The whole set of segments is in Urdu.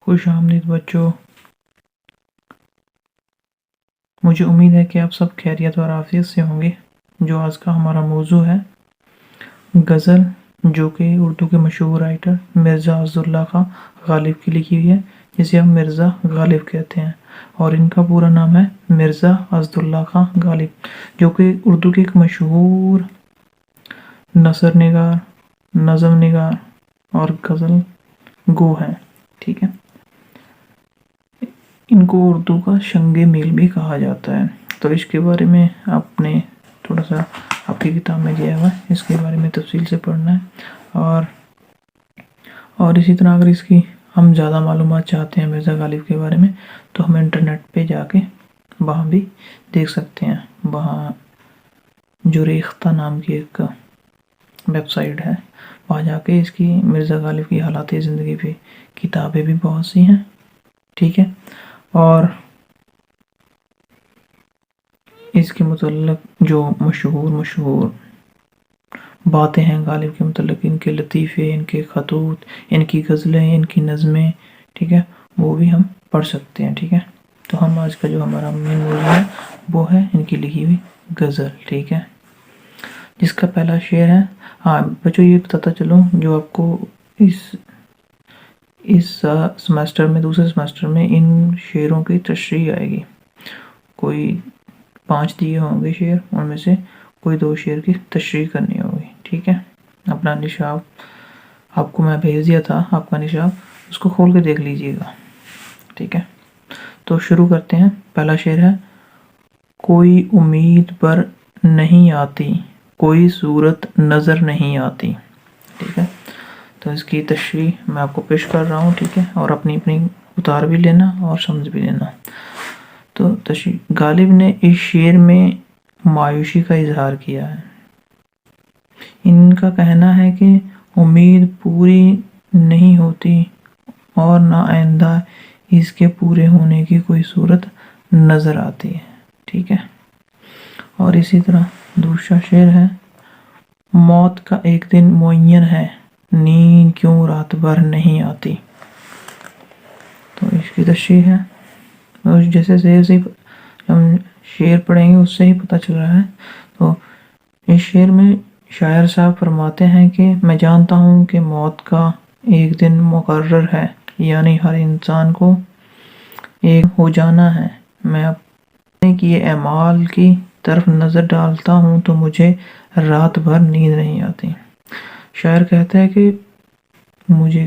خوش آمدید بچوں. مجھے امید ہے کہ آپ سب خیریت اور عافیت سے ہوں گے. جو آج کا ہمارا موضوع ہے غزل، جو کہ اردو کے مشہور رائٹر مرزا اسداللہ خان غالب کی لکھی ہوئی ہے، جسے ہم مرزا غالب کہتے ہیں، اور ان کا پورا نام ہے مرزا اسداللہ خان غالب، جو کہ اردو کے ایک مشہور نثر نگار، نظم نگار اور غزل گو ہیں. ٹھیک ہے، ان کو اردو کا شنگ میل بھی کہا جاتا ہے. تو اس کے بارے میں آپ نے تھوڑا سا آپ کی کتاب میں دیا ہوا ہے، اس کے بارے میں تفصیل سے پڑھنا ہے. اور اسی طرح اگر اس کی ہم زیادہ معلومات چاہتے ہیں مرزا غالب کے بارے میں، تو ہم انٹرنیٹ پہ جا کے وہاں بھی دیکھ سکتے ہیں. وہاں جو ریختہ نام کی ایک ویب سائٹ ہے، وہاں جا کے اس کی مرزا غالب کی حالات زندگی پہ کتابیں بھی بہت سی ہیں. ٹھیک ہے، اور اس کے متعلق جو مشہور باتیں ہیں غالب کے متعلق، ان کے لطیفے، ان کے خطوط، ان کی غزلیں، ان کی نظمیں، ٹھیک ہے، وہ بھی ہم پڑھ سکتے ہیں. ٹھیک ہے، تو ہم آج کا جو ہمارا مین موضوع ہے وہ ہے ان کی لکھی ہوئی غزل. ٹھیک ہے، جس کا پہلا شعر ہے. ہاں بچوں، یہ بتاتا چلوں، جو آپ کو اس سمیسٹر میں، دوسرے سمیسٹر میں ان شعروں کی تشریح آئے گی. کوئی 5 دیے ہوں گے شعر، ان میں سے کوئی 2 شعر کی تشریح کرنی ہوگی. ٹھیک ہے، اپنا نشاب آپ کو میں بھیج دیا تھا، آپ کا نشاب، اس کو کھول کے دیکھ لیجئے گا. ٹھیک ہے، تو شروع کرتے ہیں. پہلا شعر ہے: کوئی امید پر نہیں آتی، کوئی صورت نظر نہیں آتی. ٹھیک ہے، تو اس کی تشریح میں آپ کو پیش کر رہا ہوں. ٹھیک ہے، اور اپنی اتار بھی لینا اور سمجھ بھی لینا. تو تشریح: غالب نے اس شعر میں مایوسی کا اظہار کیا ہے. ان کا کہنا ہے کہ امید پوری نہیں ہوتی اور نہ آئندہ اس کے پورے ہونے کی کوئی صورت نظر آتی ہے. ٹھیک ہے، اور اسی طرح دوسرا شعر ہے: موت کا ایک دن معین ہے، نیند کیوں رات بھر نہیں آتی. تو اس کی تشریح ہے، اور جیسے ہم شعر پڑھیں گے اس سے ہی پتہ چل رہا ہے. تو اس شعر میں شاعر صاحب فرماتے ہیں کہ میں جانتا ہوں کہ موت کا ایک دن مقرر ہے، یعنی ہر انسان کو ایک ہو جانا ہے. میں اپنے کیے اعمال کی طرف نظر ڈالتا ہوں تو مجھے رات بھر نیند نہیں آتی. شاعر کہتا ہے کہ مجھے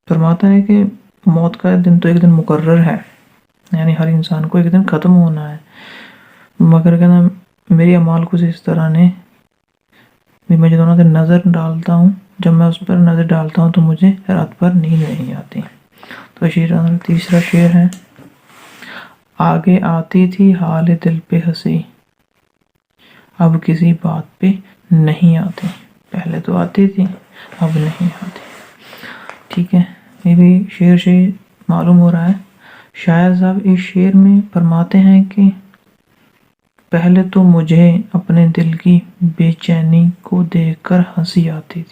فرماتا ہے کہ موت کا دن تو ایک دن مقرر ہے، یعنی ہر انسان کو ایک دن ختم ہونا ہے، مگر کہنا میری اعمال کچھ اس طرح نے میں جو دونوں دن نظر ڈالتا ہوں، جب میں اس پر نظر ڈالتا ہوں تو مجھے رات بھر نیند نہیں آتی. تو تیسرا شعر ہے: آگے آتی تھی حال دل پہ ہنسی، اب کسی بات پہ نہیں آتی. پہلے تو آتی تھی، اب نہیں آتی. ٹھیک ہے، یہ بھی شعر سے معلوم ہو رہا ہے. شاعر صاحب اس شعر میں فرماتے ہیں کہ پہلے تو مجھے اپنے دل کی بے چینی کو دیکھ کر ہنسی آتی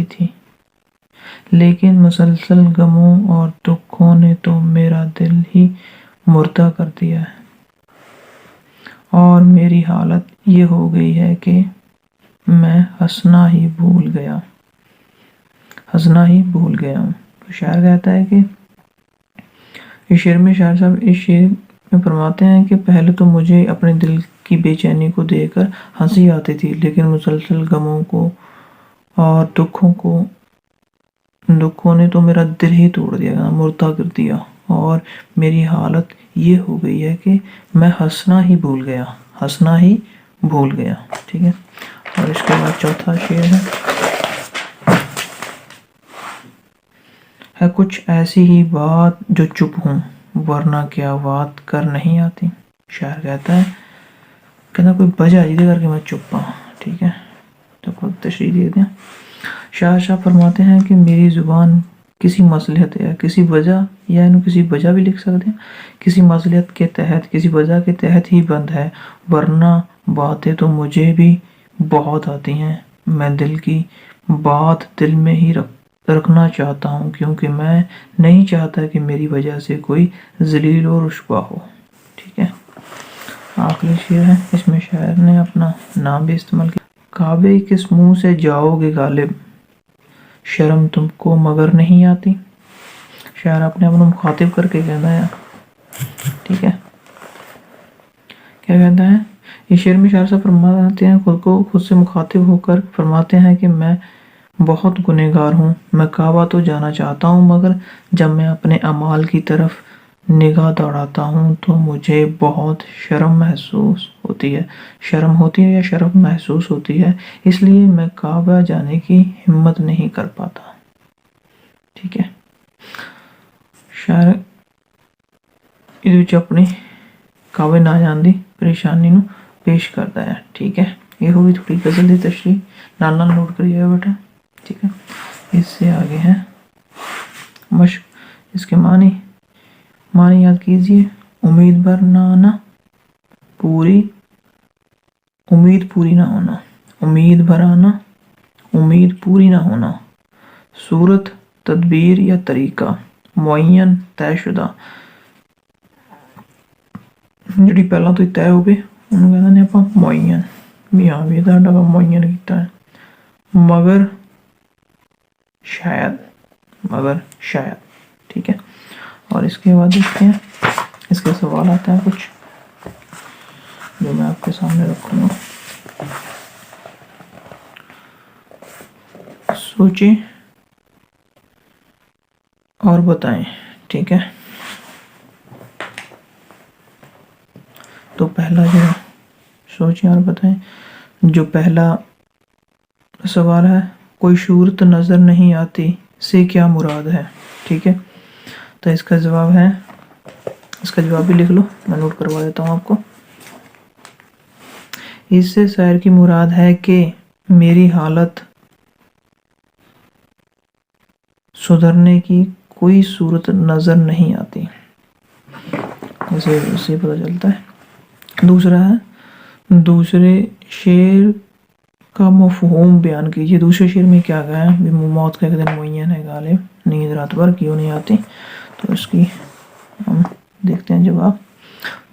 تھی، لیکن مسلسل غموں اور دکھوں نے تو میرا دل ہی مردہ کر دیا ہے، اور میری حالت یہ ہو گئی ہے کہ میں ہنسنا ہی بھول گیا ہوں. تو شاعر کہتا ہے کہ اس شعر میں شاعر صاحب اس شعر میں فرماتے ہیں کہ پہلے تو مجھے اپنے دل کی بے چینی کو دیکھ کر ہنسی آتی تھی، لیکن مسلسل غموں کو اور دکھوں نے تو میرا دل ہی توڑ دیا، مردہ کر دیا، اور میری حالت یہ ہو گئی ہے کہ میں ہنسنا ہی بھول گیا. ٹھیک ہے، اور اس کے بعد چوتھا شعر ہے کچھ ایسی ہی بات جو چپ ہوں، ورنہ کیا بات کر نہیں آتی. شاعر کہتا کوئی وجہ جیدے کر کے میں چپ ہوں. ٹھیک ہے، تو خود تشریح دے دیں. شاعر صاحب فرماتے ہیں کہ میری زبان کسی مصلحت یا کسی وجہ، یا انہوں کسی وجہ بھی لکھ سکتے ہیں، کسی مصلحت کے تحت، کسی وجہ کے تحت ہی بند ہے، ورنہ باتیں تو مجھے بھی بہت آتی ہیں. میں دل کی بات دل میں ہی رکھنا چاہتا ہوں کیونکہ میں نہیں چاہتا کہ میری وجہ سے کوئی ذلیل و رسوا ہو. ٹھیک ہے. آخری شعر ہے، اس میں شاعر نے اپنا نام بھی استعمال کیا. کعبے کس منہ سے جاؤ گے غالب، شرم تم کو مگر نہیں آتی. شاعر اپنے مخاطب کر کے کہتا ہے. ٹھیک ہے. کیا کہتا ہے؟ یہ شعر میں شاعر صاحب فرماتے ہیں، خود سے مخاطب ہو کر فرماتے ہیں کہ میں بہت گنہگار ہوں. میں کعبہ تو جانا چاہتا ہوں، مگر جب میں اپنے اعمال کی طرف نگاہ دوڑاتا ہوں تو مجھے بہت شرم محسوس ہوتی ہے. شرم ہوتی ہے یا شرم محسوس ہوتی ہے، اس لیے میں کعبہ جانے کی ہمت نہیں کر پاتا. ٹھیک ہے. شاعر ਇਹਦੇ ਵਿੱਚ ਆਪਣੀ ਕਾਬੇ ਨਾ ਜਾਣ ਦੀ ਪਰੇਸ਼ਾਨੀ ਨੂੰ ਪੇਸ਼ ਕਰਦਾ ਹੈ. ٹھیک ہے. یہ ہوگی تھوڑی غزل کی تشریح، نال نوٹ کریے گا بیٹا. ٹھیک ہے. اس سے آگے ہے مشق. اس کے معنی یاد کیجیے. امید بر نہ آنا، امید پوری نہ ہونا. امید بھر آنا، امید پوری نہ ہونا. صورت، تدبیر یا طریقہ. معین، طے شدہ. ਜਿਹੜੀ ਪਹਿਲਾਂ ਤੋਂ ਹੀ ਤੈਅ ਹੋਵੇ ਉਹਨੂੰ ਕਹਿੰਦੇ ਨੇ ਆਪਾਂ ਮੁਅੱਯਨ. ਵੀ ਹਾਂ ਵੀ ਤੁਹਾਡਾ ਕੰਮ ਮੁਅੱਯਨ ਕੀਤਾ ہے. مگر شاید. ٹھیک ہے. اور اس کے بعد دیکھتے ہیں اس کے سوال آتے ہیں کچھ جو میں آپ کے سامنے رکھوں گا. سوچیں اور بتائیں. ٹھیک ہے. تو پہلا جو سوچیں اور بتائیں، جو پہلا سوال ہے، کوئی صورت نظر نہیں آتی سے کیا مراد ہے. ٹھیک ہے. تو اس کا جواب ہے، اس کا جواب بھی لکھ لو، میں نوٹ کروا دیتا ہوں آپ کو. اس سے شاعر کی مراد ہے کہ میری حالت سدھرنے کی کوئی صورت نظر نہیں آتی. اسے پتہ چلتا ہے. دوسرا ہے، دوسرے شعر کا مفہوم بیان کیجیے. دوسرے شعر میں کیا کہا ہے؟ موت کا ایک دن معین ہے غالب، نیند رات بھر کیوں نہیں آتی. تو اس کی ہم دیکھتے ہیں جواب.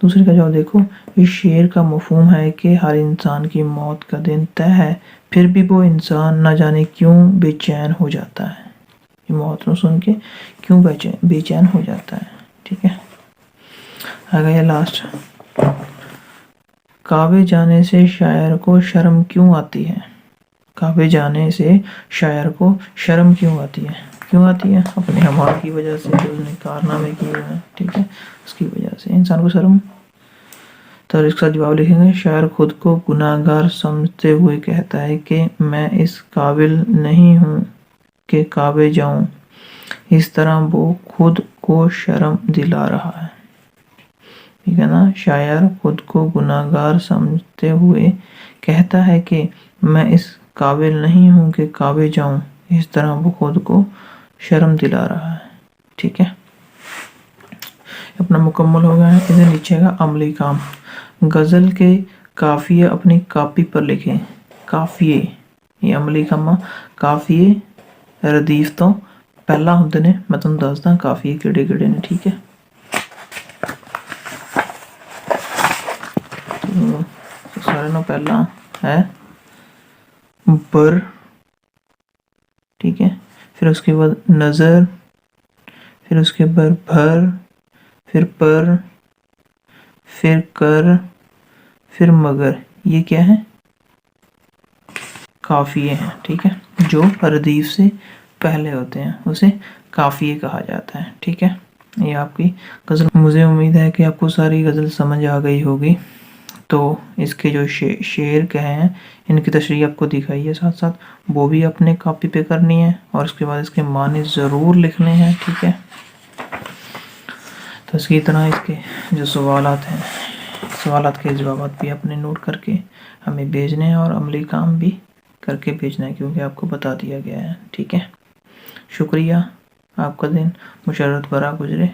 دوسرے کا جواب دیکھو. اس شعر کا مفہوم ہے کہ ہر انسان کی موت کا دن طے ہے، پھر بھی وہ انسان نہ جانے کیوں بے چین ہو جاتا ہے. یہ موت کو سن کے کیوں بے چین ہو جاتا ہے. ٹھیک ہے. آگے یہ لاسٹ. کعبے جانے سے شاعر کو شرم کیوں آتی ہے. کعبے جانے سے شاعر کو شرم کیوں آتی ہے. کیوں آتی ہے؟ اپنے اعمال کی وجہ سے، جو اس نے کارنامے کیے ہیں. ٹھیک ہے. اس کی وجہ سے انسان کو شرم. تو اس کا جواب لکھیں گے. شاعر خود کو گناہ گار سمجھتے ہوئے کہتا ہے کہ میں اس قابل نہیں ہوں کہ کعبے جاؤں. اس طرح وہ خود کو شرم دلا رہا ہے. ٹھیک ہے نا. شاعر خود کو گناہ گار سمجھتے ہوئے کہتا ہے کہ میں اس قابل نہیں ہوں کہ کعبے جاؤں. اس طرح وہ خود کو شرم دلا رہا ہے. ٹھیک ہے. اپنا مکمل ہو گیا ہے. ادھر نیچے کا عملی کام. غزل کے قافیے اپنی کاپی پر لکھیں. قافیے، یہ عملی کام. قافیے ردیف تو پہلا ہوندے نے. میں تمہیں دسدا قافیے کیڑے کیڑے نے. ٹھیک ہے. سارے نو پہلا ہے بر. ٹھیک ہے. پھر اس کے بعد نظر، پھر اس کے بعد بھر، پھر پر، پھر کر، پھر مگر. یہ کیا ہے؟ قافیے ہیں. ٹھیک ہے. جو ردیف سے پہلے ہوتے ہیں اسے قافیے کہا جاتا ہے. ٹھیک ہے. یہ آپ کی غزل. مجھے امید ہے کہ آپ کو ساری غزل سمجھ آ گئی ہوگی. تو اس کے جو شعر کہے ہیں ان کی تشریح آپ کو دکھائی ہے، ساتھ ساتھ وہ بھی اپنے کاپی پہ کرنی ہے، اور اس کے بعد اس کے معنی ضرور لکھنے ہیں. ٹھیک ہے. تو اسی طرح اس کے جو سوالات ہیں، سوالات کے جوابات بھی اپنے نوٹ کر کے ہمیں بھیجنے ہیں، اور عملی کام بھی کر کے بھیجنا ہے کیونکہ آپ کو بتا دیا گیا ہے. ٹھیک ہے. شکریہ. آپ کا دن مشرت بھرا گزرے.